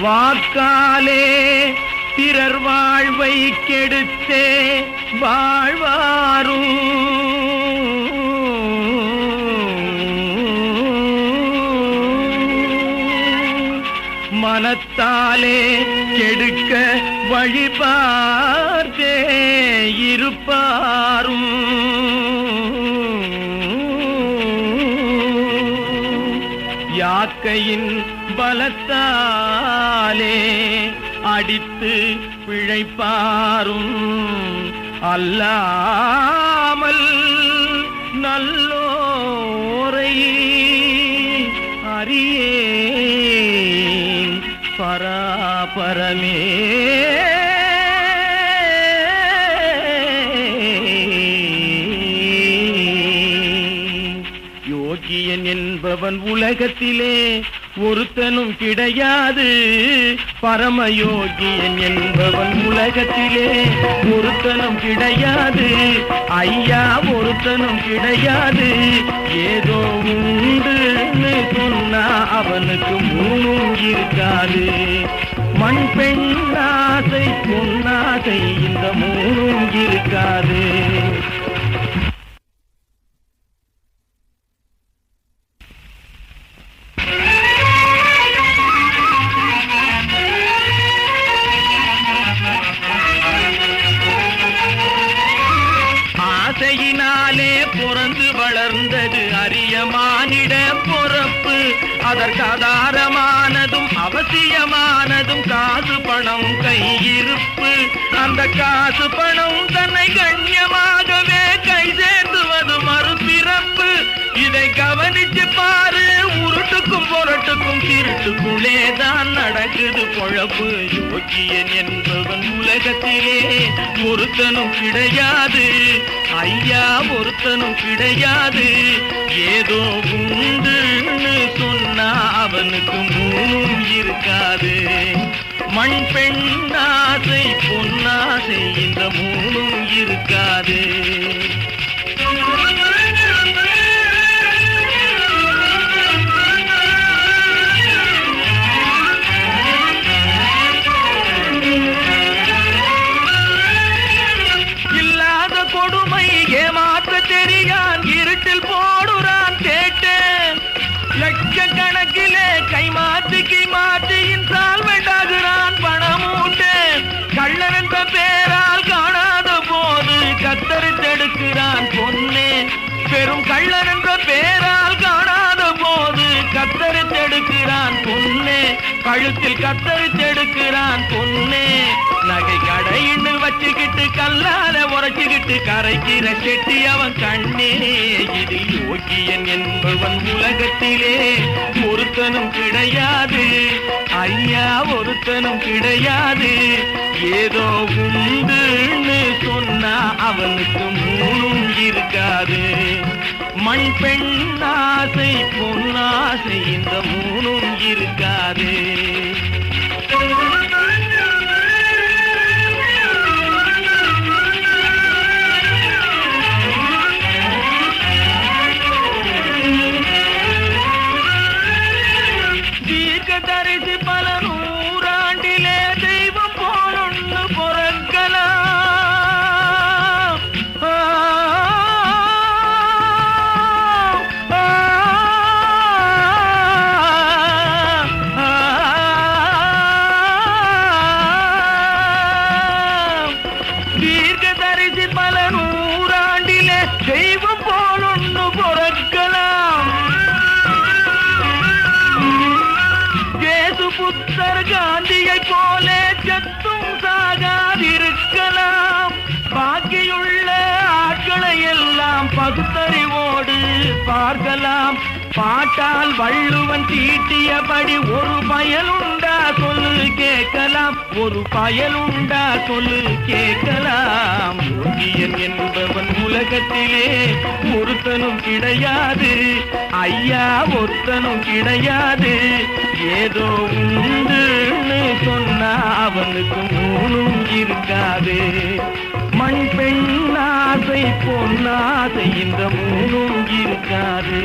வாக்காலே பிறர் வாழ்வை கெடுத்தே வாழ்வாரும் மனத்தாலே கெடுக்க வழிபார்த்தே இருப்பாரும் யாக்கையின் பலத்தாலே அடித்து பிழைப்பாரும் அல்லாமல் நல்லோரை அறியேன் பராபரமே. யோகியன் என்பவன் உலகத்திலே ஒருத்தனும் கிடையாது. பரமயோகியன் என்பவன் உலகத்திலே ஒருத்தனும் கிடையாது. ஐயா ஒருத்தனும் கிடையாது. ஏதோ உண்டுன்னு சொன்னா அவனுக்கு மூணும் இருக்காது. மண் பெண் ஆசை பொன்னாசை இந்த மூணும் இருக்காது. ஆசையினாலே பிறந்து வளர்ந்தது அரிய மானிட பொறப்பு. அதற்கு ஆதாரமானதும் அவசியமானதும் காசு பணம் கையிருப்பு. அந்த காசு பணம் தன்னை கண்ணியமாகவே கை சேர்த்துவது மறுபிறப்பு. இதை கவனிச்சு பாரு, உருட்டுக்கும் பொருட்டுக்கும் திருட்டுக்குள்ளே தான் நடக்குது பொழப்பு. யோகியன் என்பவன் உலகத்திலே ஒருத்தனும் கிடையாது. ஐயா ஒருத்தனும் கிடையாது. ஏதோ உண்டுன்னு சொன்னா அவனுக்கு மூணும் இருக்காது. மண் பெண் ஆசை பொன்னாசை இந்த மூணும் இருக்காது. கொடுமை ஏமாற்ற தெரியான் இருட்டில் போடுறான் தேட்டேன். லட்சக்கணக்கிலே கைமாத்தி இன்சால்மெண்ட் ஆகுறான் பணமூட்டேன். கள்ளன் என்ற பேரால் காணாத போது கத்தரித்தெடுக்கிறான் பொன்னே. பெரும் கள்ளன் என்ற பேரால் காணாத போது கத்தரித்தெடுக்கிறான் பொன்னே. கழுத்தில் கத்தரித்தெடுக்கிறான் பொன்னே. நகை கடையின்னு வச்சுக்கிட்டு கல்லால உரைச்சுக்கிட்டு கரைக்கிற செட்டி அவன் கண்ணே. இது யோகியன் என்பவன் உலகத்திலே ஒருத்தனும் கிடையாது. ஐயா ஒருத்தனும் கிடையாது. ஏதோ உண்டுன்னு சொன்னா அவனுக்கு மூணும் இருக்காது. மண் பெண் ஆசை பொன்னாசை இந்த மூணும் இருக்காது. தரிசி பல நூறாண்டிலே தெய்வம் போலொன்று பொறக்கலாம். தீர்க்க தரிசி பல நூறாண்டிலே தெய்வம் போலொன்று பொறக்கலாம். புத்தர் காந்தியை போலே சத்தும் சாகாதிருக்கலாம். பாக்கியுள்ள ஆட்களை எல்லாம் பகுத்தறிவோடு பார்க்கலாம். பாட்டால் வள்ளுவன் தீட்டியபடி ஒரு பயனுண்டா சொல்லு கேட்கலாம். ஒரு பயனுண்டா சொல்லு கேட்கலாம். யோகியன் என்பவன் உலகத்திலே ஒருத்தனும் கிடையாது. ஐயா ஒருத்தனும் கிடையாது. ஏதோ உண்டுன்னு சொன்னா அவனுக்கு மூணும் இருக்காது. மண் பெண் ஆசை பொன்னாசை இந்த மூணும் இருக்காது.